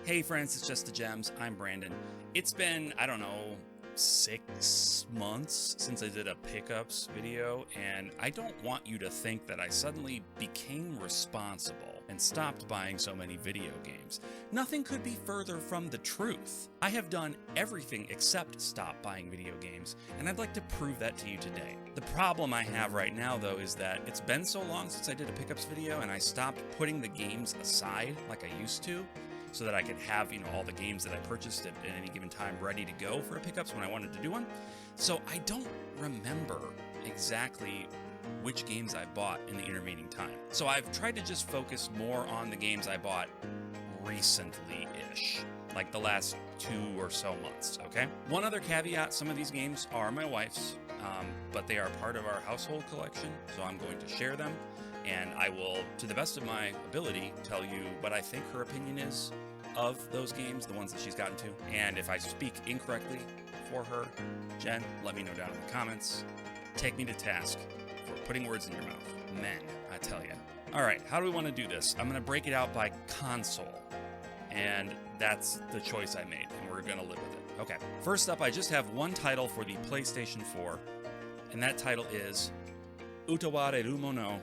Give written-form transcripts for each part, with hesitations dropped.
Hey friends, it's Just the Gems. I'm Brandon. It's been, I don't know, 6 months since I did a pickups video, and I don't want you to think that I suddenly became responsible and stopped buying so many video games. Nothing could be further from the truth. I have done everything except stop buying video games, and I'd like to prove that to you today. The problem I have right now, though, is that it's been so long since I did a pickups video, and I stopped putting the games aside like I used to, so that I could have, all the games that I purchased at any given time ready to go for a pickups when I wanted to do one. So I don't remember exactly which games I bought in the intervening time. So I've tried to just focus more on the games I bought recently-ish, like the last 2 or so months, okay? One other caveat, some of these games are my wife's, but they are part of our household collection, so I'm going to share them. And I will, to the best of my ability, tell you what I think her opinion is of those games, the ones that she's gotten to. And if I speak incorrectly for her, Jen, let me know down in the comments. Take me to task for putting words in your mouth. Men, I tell you. All right, how do we want to do this? I'm going to break it out by console. And that's the choice I made, and we're going to live with it. Okay, first up, I just have one title for the PlayStation 4, and that title is Utaware Rumono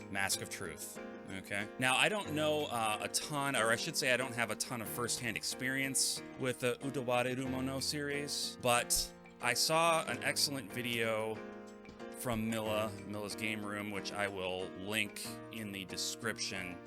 Mask of Truth. Okay. Now, I don't know a ton, or I should say I don't have a ton of first-hand experience with the Utaware Rumono series, but I saw an excellent video from Milla's Game Room, which I will link in the description,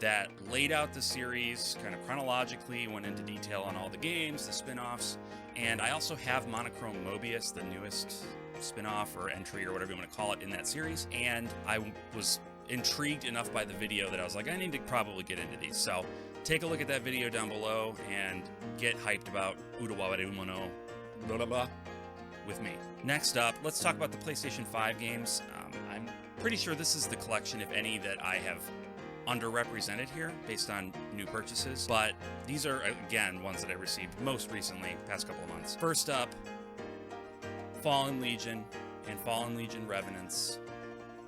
that laid out the series kind of chronologically, went into detail on all the games, the spin-offs, and I also have Monochrome Mobius, the newest spin-off or entry or whatever you want to call it in that series, and I was intrigued enough by the video that I was like, I need to probably get into these. So take a look at that video down below and get hyped about Utaware Rumono blah blah blah with me. Next up, let's talk about the PlayStation 5 games. I'm pretty sure this is the collection, if any, that I have underrepresented here based on new purchases, but these are, again, ones that I received most recently, past couple of months. First up, Fallen Legion and Fallen Legion Revenants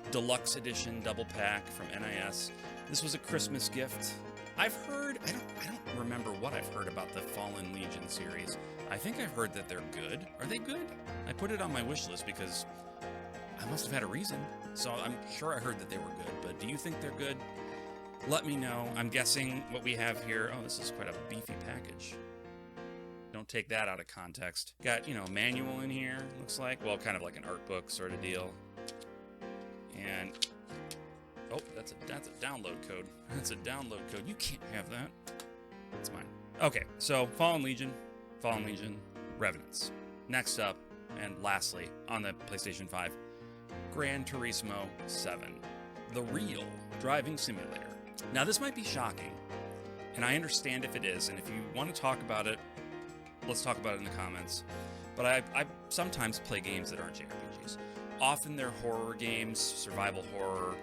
Deluxe Edition double pack from NIS. This was a Christmas gift. I've heard, I don't remember what I've heard about the Fallen Legion series. I think I've heard that they're good. Are they good? I put it on my wish list because I must have had a reason. So I'm sure I heard that they were good, but do you think they're good? Let me know. I'm guessing what we have here. Oh, this is quite a beefy package. Don't take that out of context. Got, a manual in here, looks like. Well, kind of like an art book sort of deal. And, oh, that's a download code. That's a download code. You can't have that. That's mine. Okay, so Fallen Legion, Revenants. Next up, and lastly, on the PlayStation 5, Gran Turismo 7, the real driving simulator. Now, this might be shocking, and I understand if it is, and if you want to talk about it, let's talk about it in the comments. But I sometimes play games that aren't JRPGs. Often they're horror games, survival horror,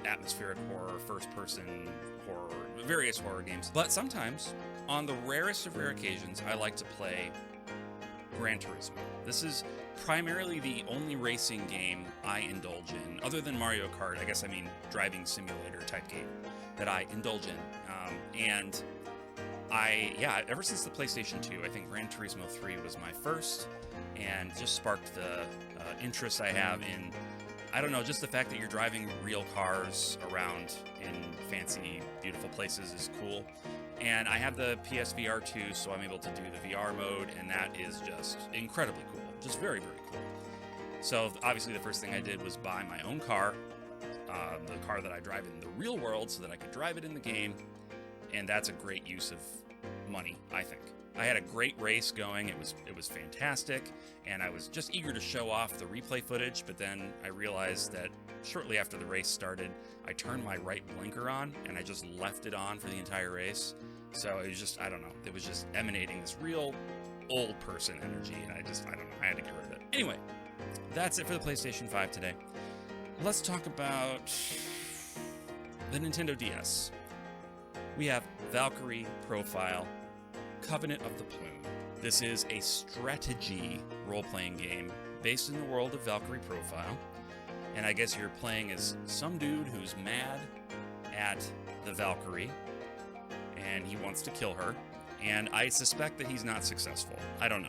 atmospheric horror, first-person horror, various horror games. But sometimes, on the rarest of rare occasions, I like to play Gran Turismo. This is primarily the only racing game I indulge in, other than Mario Kart, I guess I mean driving simulator type game, that I indulge in. And ever since the PlayStation 2, I think Gran Turismo 3 was my first, and just sparked the interest I have in, I don't know, just the fact that you're driving real cars around in fancy, beautiful places is cool. And I have the PSVR 2, so I'm able to do the VR mode, and that is just incredibly cool. Just very, very cool. So obviously the first thing I did was buy my own car, the car that I drive in the real world, so that I could drive it in the game, and that's a great use of money, I think. I had a great race going. It was fantastic, and I was just eager to show off the replay footage, but then I realized that shortly after the race started, I turned my right blinker on, and I just left it on for the entire race. So it was just, I don't know, it was just emanating this real old person energy, and I don't know, I had to get rid of it. Anyway, that's it for the PlayStation 5 today. Let's talk about the Nintendo DS. We have Valkyrie Profile, Covenant of the Plume. This is a strategy role-playing game based in the world of Valkyrie Profile, and I guess you're playing as some dude who's mad at the Valkyrie, and he wants to kill her, and I suspect that he's not successful. I don't know.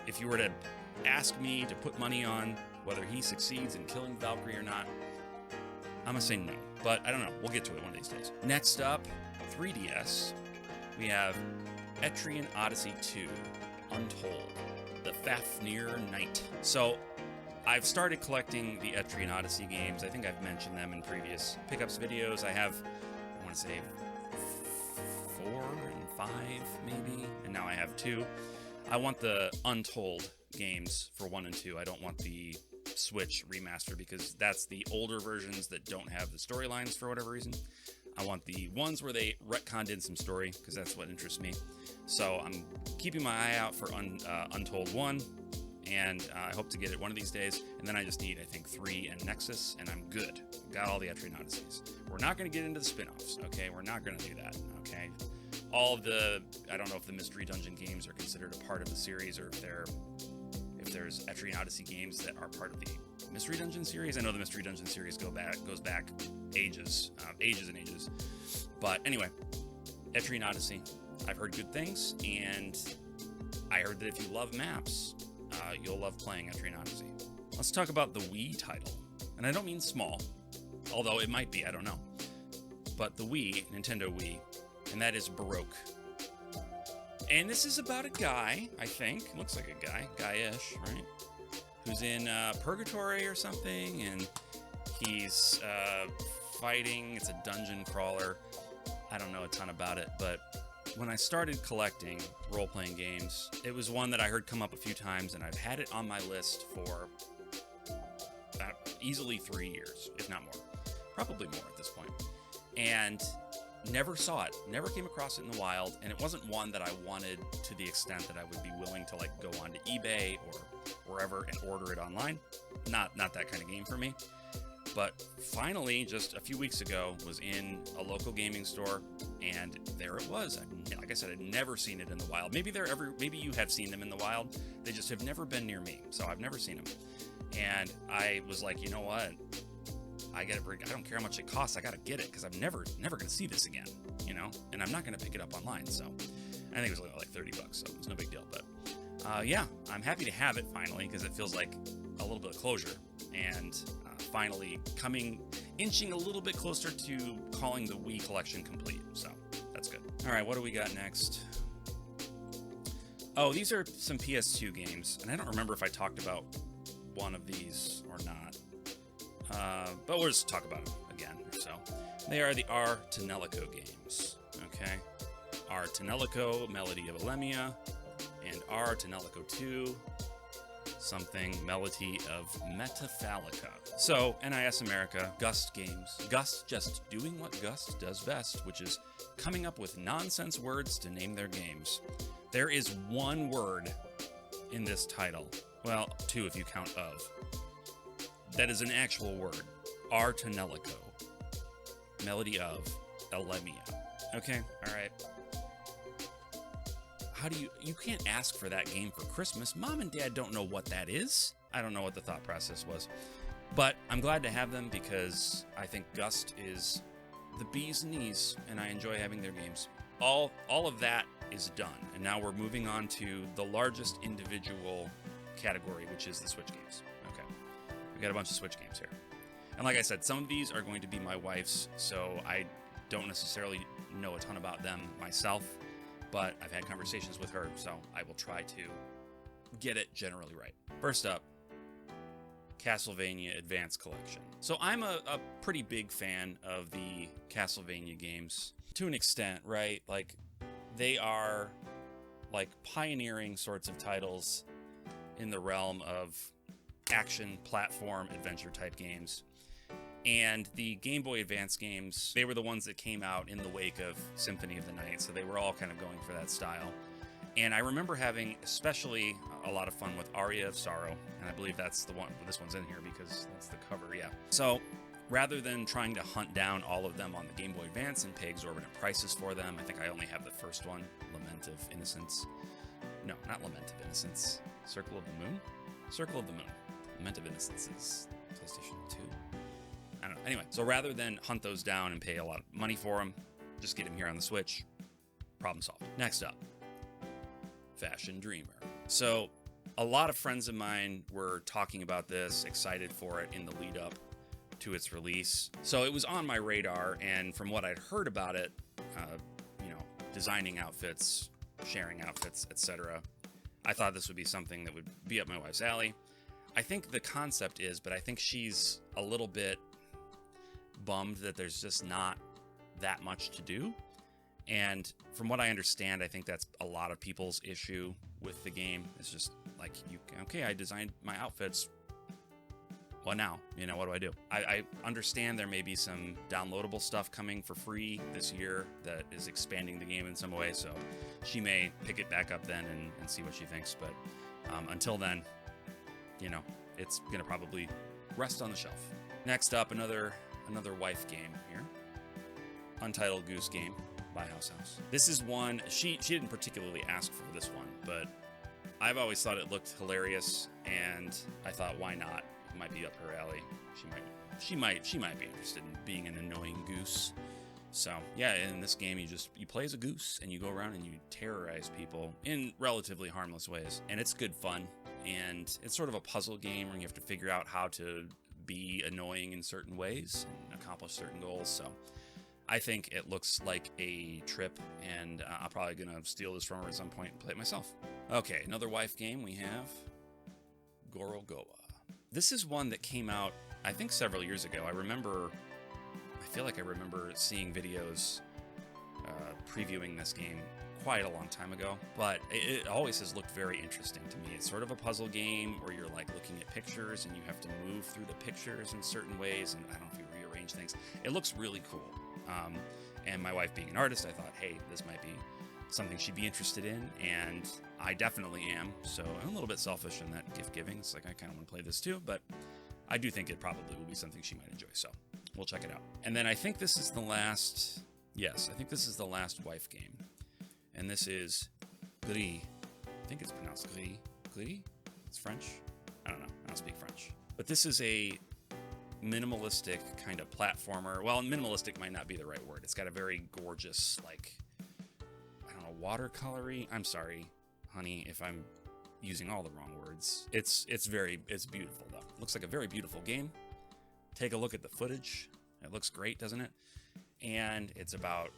If you were to ask me to put money on whether he succeeds in killing Valkyrie or not, I'm gonna say no, but I don't know. We'll get to it one of these days. Next up, 3DS, we have Etrian Odyssey 2, Untold, the Fafnir Knight. So, I've started collecting the Etrian Odyssey games. I think I've mentioned them in previous pickups videos. I have, I want to say, 4 and 5, maybe, and now I have 2. I want the Untold games for 1 and 2. I don't want the Switch remaster because that's the older versions that don't have the storylines for whatever reason. I want the ones where they retconned in some story because that's what interests me. So I'm keeping my eye out for Untold 1, and I hope to get it one of these days. And then I just need, I think, 3 and Nexus, and I'm good. Got all the Etrian Odysseys. We're not going to get into the spin-offs, okay? We're not going to do that, okay? All of the, I don't know if the Mystery Dungeon games are considered a part of the series, or if there's Etrian Odyssey games that are part of the Mystery Dungeon series. I know the Mystery Dungeon series goes back ages and ages. But anyway, Etrian Odyssey. I've heard good things, and I heard that if you love maps, you'll love playing Etrian Odyssey. Let's talk about the Wii title. And I don't mean small, although it might be, I don't know. But the Wii, Nintendo Wii, and that is Baroque. And this is about a guy, I think, looks like a guy-ish, right? Who's in purgatory or something, and he's fighting. It's a dungeon crawler. I don't know a ton about it, but when I started collecting role-playing games, it was one that I heard come up a few times, and I've had it on my list for easily 3 years, if not more. Probably more at this point. And never saw it, never came across it in the wild, and it wasn't one that I wanted to the extent that I would be willing to like go onto eBay or wherever and order it online. Not that kind of game for me. But finally, just a few weeks ago, was in a local gaming store, and there it was. Like I said, I'd never seen it in the wild. Maybe you have seen them in the wild. They just have never been near me, so I've never seen them. And I was like, you know what? I don't care how much it costs. I gotta get it because I'm never gonna see this again, you know. And I'm not gonna pick it up online. So I think it was like $30, so it's no big deal. But yeah, I'm happy to have it finally because it feels like a little bit of closure and finally inching a little bit closer to calling the Wii collection complete. So that's good. All right, what do we got next? Oh, these are some PS2 games, and I don't remember if I talked about one of these or not. But we'll just talk about them again. So they are the R. Tonellico games. Okay, R. Tonellico, Melody of Alemia, and R. Tonellico 2, something Melody of Metaphalica. So NIS America, Gust Games. Gust just doing what Gust does best, which is coming up with nonsense words to name their games. There is one word in this title. Well, 2 if you count of. That is an actual word. R. Tonellico. Melody of Alemia. Okay, alright. How do you can't ask for that game for Christmas. Mom and Dad don't know what that is. I don't know what the thought process was. But I'm glad to have them because I think Gust is the bee's knees, and I enjoy having their games. All of that is done, and now we're moving on to the largest individual category, which is the Switch games. Okay, we got a bunch of Switch games here. And like I said, some of these are going to be my wife's, so I don't necessarily know a ton about them myself, but I've had conversations with her, so I will try to get it generally right. First up, Castlevania Advance Collection. So I'm a pretty big fan of the Castlevania games to an extent, right? Like, they are like pioneering sorts of titles in the realm of action, platform, adventure type games. And the Game Boy Advance games, they were the ones that came out in the wake of Symphony of the Night, so they were all kind of going for that style. And I remember having especially a lot of fun with Aria of Sorrow, and I believe that's the one, this one's in here because that's the cover, yeah. So rather than trying to hunt down all of them on the Game Boy Advance and pay exorbitant prices for them, I think I only have the first one, Lament of Innocence. No, not Lament of Innocence. Circle of the Moon? Circle of the Moon. Lament of Innocence is PlayStation 2. I don't know. Anyway, so rather than hunt those down and pay a lot of money for them, just get them here on the Switch. Problem solved. Next up, Fashion Dreamer. So a lot of friends of mine were talking about this, excited for it in the lead up to its release. So it was on my radar, and from what I'd heard about it, designing outfits, sharing outfits, etc., I thought this would be something that would be up my wife's alley. I think the concept is, but I think she's a little bit bummed that there's just not that much to do. And from what I understand, I think that's a lot of people's issue with the game. It's just like, okay, I designed my outfits. What now? What do I do? I understand there may be some downloadable stuff coming for free this year that is expanding the game in some way, so she may pick it back up then and see what she thinks. But until then, it's going to probably rest on the shelf. Next up, another wife game here. Untitled Goose Game by House. This is one, she didn't particularly ask for this one, but I've always thought it looked hilarious, and I thought, why not? It might be up her alley. She might be interested in being an annoying goose. So yeah, in this game you play as a goose and you go around and you terrorize people in relatively harmless ways, and it's good fun. And it's sort of a puzzle game where you have to figure out how to be annoying in certain ways and accomplish certain goals. So I think it looks like a trip, and I'm probably gonna steal this from her at some point and play it myself. Okay, another wife game we have, Gorogoa. This is one that came out, I think, several years ago. I feel like I remember seeing videos previewing this game quite a long time ago, but it always has looked very interesting to me. It's sort of a puzzle game where you're like looking at pictures and you have to move through the pictures in certain ways, and I don't know if you rearrange things. It looks really cool. And my wife being an artist, I thought, hey, this might be something she'd be interested in, and I definitely am. So I'm a little bit selfish in that gift giving. It's like I kind of want to play this too, but I do think it probably will be something she might enjoy. So we'll check it out. And then I think this is the last. Yes, I think this is the last wife game, and this is Gris. I think it's pronounced Gris. Gris? It's French. I don't know. I don't speak French. But this is a minimalistic kind of platformer. Well, minimalistic might not be the right word. It's got a very gorgeous, like, I don't know, watercolory. I'm sorry, honey, if I'm using all the wrong words. It's beautiful though. It looks like a very beautiful game. Take a look at the footage. It looks great, doesn't it? And it's about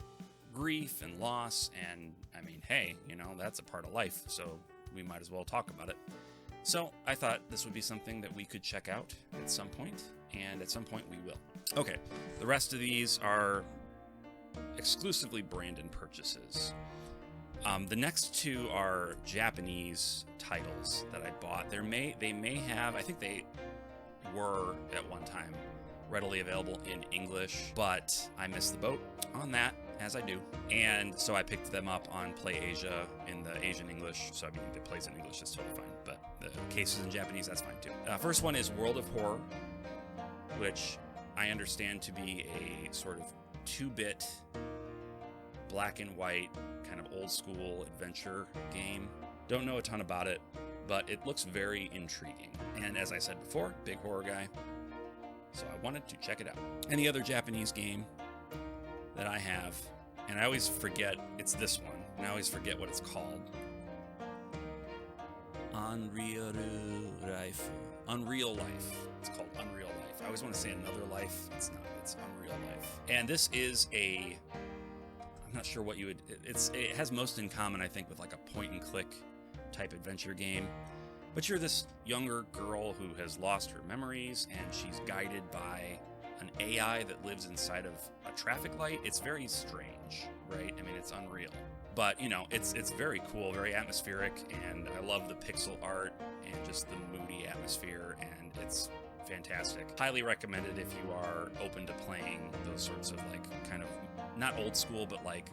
grief and loss, and I mean, hey, that's a part of life, so we might as well talk about it. So I thought this would be something that we could check out at some point, and at some point we will. Okay, the rest of these are exclusively Brandon purchases. The next two are Japanese titles that I bought. They may have, I think they were at one time readily available in English, but I missed the boat on that, as I do. And so I picked them up on Play Asia in the Asian English. So I mean, if it plays in English, that's totally fine. But the cases in Japanese, that's fine too. First one is World of Horror, which I understand to be a sort of 2-bit, black and white, kind of old school adventure game. Don't know a ton about it, but it looks very intriguing. And as I said before, big horror guy, so I wanted to check it out. And the other Japanese game that I have, and I always forget, it's this one, and I always forget what it's called. Unreal Life. It's called Unreal Life. I always want to say Another Life. It's not. It's Unreal Life. And this is I'm not sure what you would. It has most in common, I think, with like a point-and-click type adventure game. But you're this younger girl who has lost her memories, and she's guided by an AI that lives inside of a traffic light. It's very strange, right? I mean, it's unreal. But, it's very cool, very atmospheric, and I love the pixel art and just the moody atmosphere, and it's fantastic. Highly recommended if you are open to playing those sorts of, like, kind of, not old school, but like,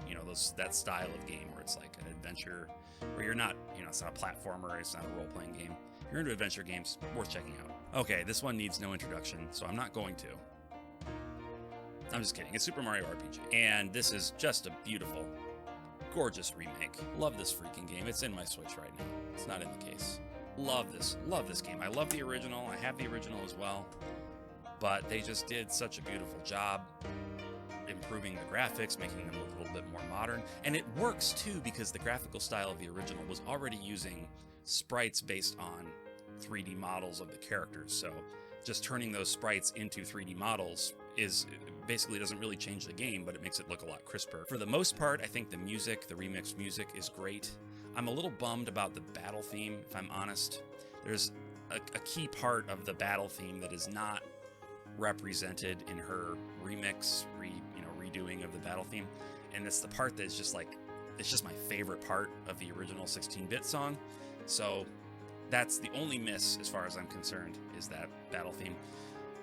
that style of game where it's like an adventure, where you're not, it's not a platformer, it's not a role-playing game. If you're into adventure games, worth checking out. Okay, this one needs no introduction, so I'm not going to. I'm just kidding. It's Super Mario RPG. And this is just a beautiful, gorgeous remake. Love this freaking game. It's in my Switch right now. It's not in the case. Love this game. I love the original. I have the original as well. But they just did such a beautiful job. improving the graphics, making them look a little bit more modern. And it works too because the graphical style of the original was already using sprites based on 3D models of the characters. So just turning those sprites into 3D models is basically doesn't really change the game, but it makes it look a lot crisper. For the most part, I think the music, the remixed music, is great. I'm a little bummed about the battle theme, if I'm honest. There's a key part of the battle theme that is not represented in her remix, redoing of the battle theme, and it's the part that's just like, it's just my favorite part of the original 16-bit song. So that's the only miss as far as I'm concerned, is that battle theme.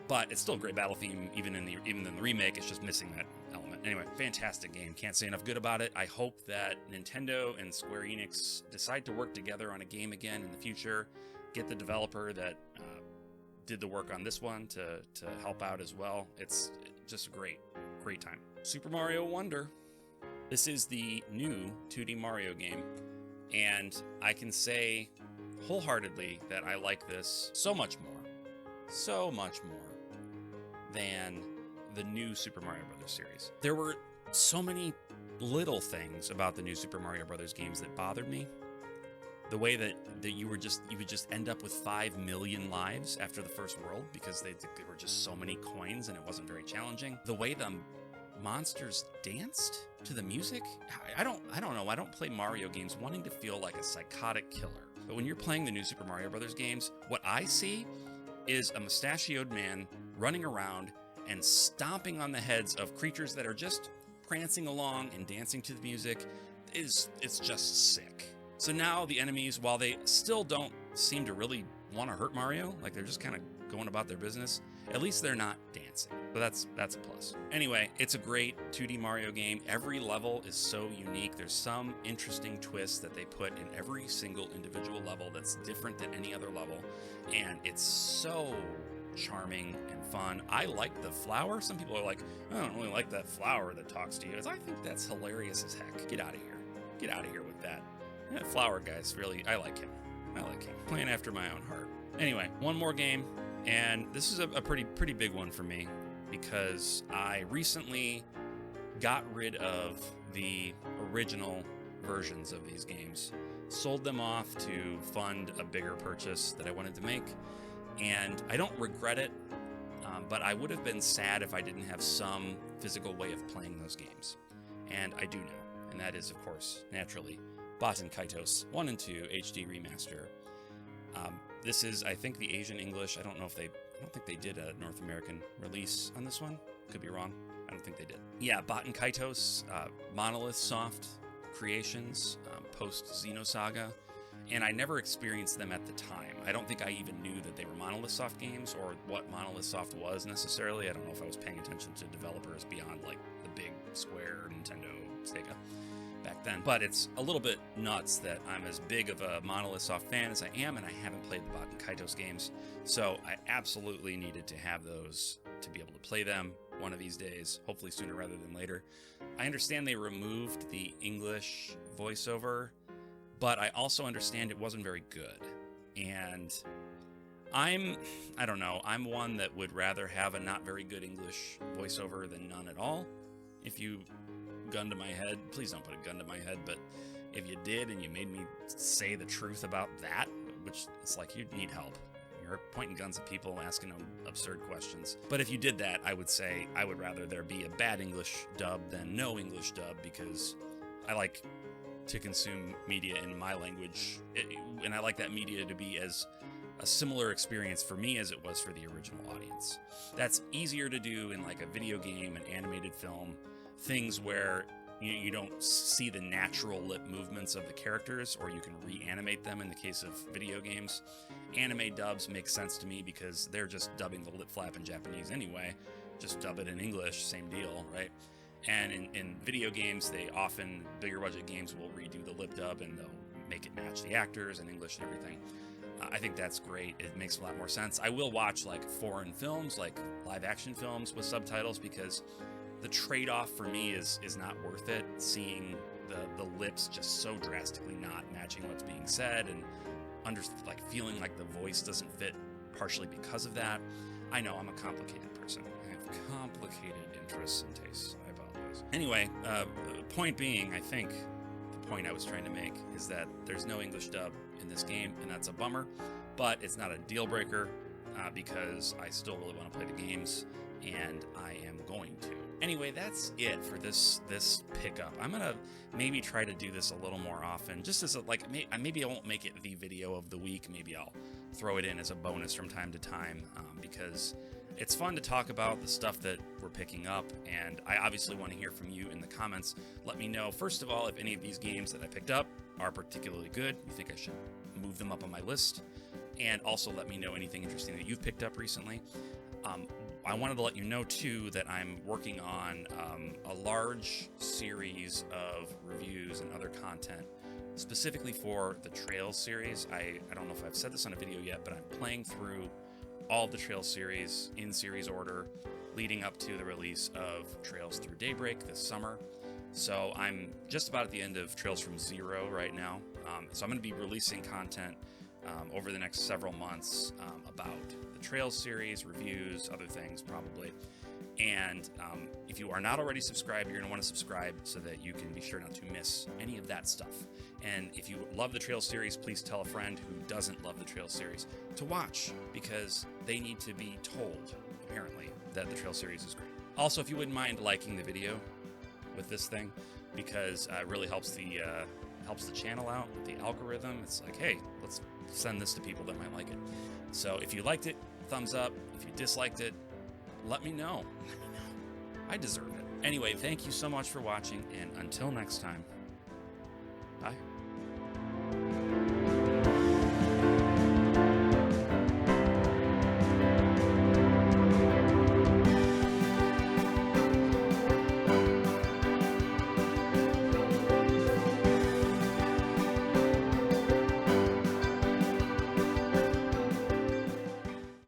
But it's still a great battle theme, even in the remake. It's just missing that element. Anyway, fantastic game. Can't say enough good about it. I hope that Nintendo and Square Enix decide to work together on a game again in the future. Get the developer that did the work on this one to help out as well. It's just a great time. Super Mario Wonder. This is the new 2D Mario game, and I can say wholeheartedly that I like this so much more than the new Super Mario Brothers series. There were so many little things about the new Super Mario Brothers games that bothered me. The way that you would just end up with 5 million lives after the first world because there were just so many coins and it wasn't very challenging. The way the monsters danced to the music, I don't know. I don't play Mario games wanting to feel like a psychotic killer. But when you're playing the new Super Mario Brothers games, what I see is a mustachioed man running around and stomping on the heads of creatures that are just prancing along and dancing to the music. It's just sick. So now the enemies, while they still don't seem to really want to hurt Mario, like they're just kind of going about their business, at least they're not dancing. So that's a plus. Anyway, it's a great 2D Mario game. Every level is so unique. There's some interesting twists that they put in every single individual level that's different than any other level. And it's so charming and fun. I like the flower. Some people are like, I don't really like that flower that talks to you. I think that's hilarious as heck. Get out of here. Get out of here with that. That flower guy's really, I like him. Playing after my own heart. Anyway, one more game, and this is a pretty big one for me because I recently got rid of the original versions of these games, sold them off to fund a bigger purchase that I wanted to make, and I don't regret it, but I would have been sad if I didn't have some physical way of playing those games, and I do now, and that is, of course, naturally, Baten Kaitos 1 and 2 HD Remaster. This is, I think, the Asian English. I don't think they did a North American release on this one. Could be wrong. I don't think they did. Yeah, Baten Kaitos, Monolith Soft Creations, post Xenosaga, and I never experienced them at the time. I don't think I even knew that they were Monolith Soft games or what Monolith Soft was necessarily. I don't know if I was paying attention to developers beyond like the big Square, Nintendo, Sega back then. But it's a little bit nuts that I'm as big of a Monolith Soft fan as I am, and I haven't played the Baten Kaitos games, so I absolutely needed to have those to be able to play them one of these days, hopefully sooner rather than later. I understand they removed the English voiceover, but I also understand it wasn't very good, and I don't know, I'm one that would rather have a not very good English voiceover than none at all. If you gun to my head, please don't put a gun to my head, but if you did and you made me say the truth about that, which it's like you need help. You're pointing guns at people, asking them absurd questions. But if you did that, I would say I would rather there be a bad English dub than no English dub, because I like to consume media in my language, and I like that media to be as a similar experience for me as it was for the original audience. That's easier to do in like a video game, an animated film, things where you don't see the natural lip movements of the characters, or you can reanimate them in the case of video games. Anime dubs make sense to me because they're just dubbing the lip flap in Japanese anyway. Just dub it in English, same deal, right? And in video games, they often, bigger budget games will redo the lip dub and they'll make it match the actors in English and everything. I think that's great. It makes a lot more sense. I will watch like foreign films, like live action films with subtitles, because the trade-off for me is not worth it, seeing the lips just so drastically not matching what's being said, and feeling like the voice doesn't fit partially because of that. I know I'm a complicated person. I have complicated interests and tastes. I videos. Anyway, point being, I think the point I was trying to make is that there's no English dub in this game, and that's a bummer, but it's not a deal breaker because I still really want to play the games, and I am going to. Anyway, that's it for this pickup. I'm gonna maybe try to do this a little more often, just as a, like, maybe I won't make it the video of the week. Maybe I'll throw it in as a bonus from time to time, because it's fun to talk about the stuff that we're picking up, and I obviously want to hear from you in the comments. Let me know, first of all, if any of these games that I picked up are particularly good. You think I should move them up on my list, and also let me know anything interesting that you've picked up recently. I wanted to let you know, too, that I'm working on a large series of reviews and other content, specifically for the Trails series. I don't know if I've said this on a video yet, but I'm playing through all the Trails series in series order, leading up to the release of Trails Through Daybreak this summer. So I'm just about at the end of Trails from Zero right now. So I'm going to be releasing content over the next several months about the Trails series, reviews, other things probably. And if you are not already subscribed, you're going to want to subscribe so that you can be sure not to miss any of that stuff. And if you love the Trails series, please tell a friend who doesn't love the Trails series to watch, because they need to be told, apparently, that the Trails series is great. Also, if you wouldn't mind liking the video with this thing, because it really helps the channel out with the algorithm. It's like, hey, let's send this to people that might like it. So if you liked it, thumbs up. If you disliked it, let me know. Let me know. I deserve it. Anyway, thank you so much for watching, and until next time, bye.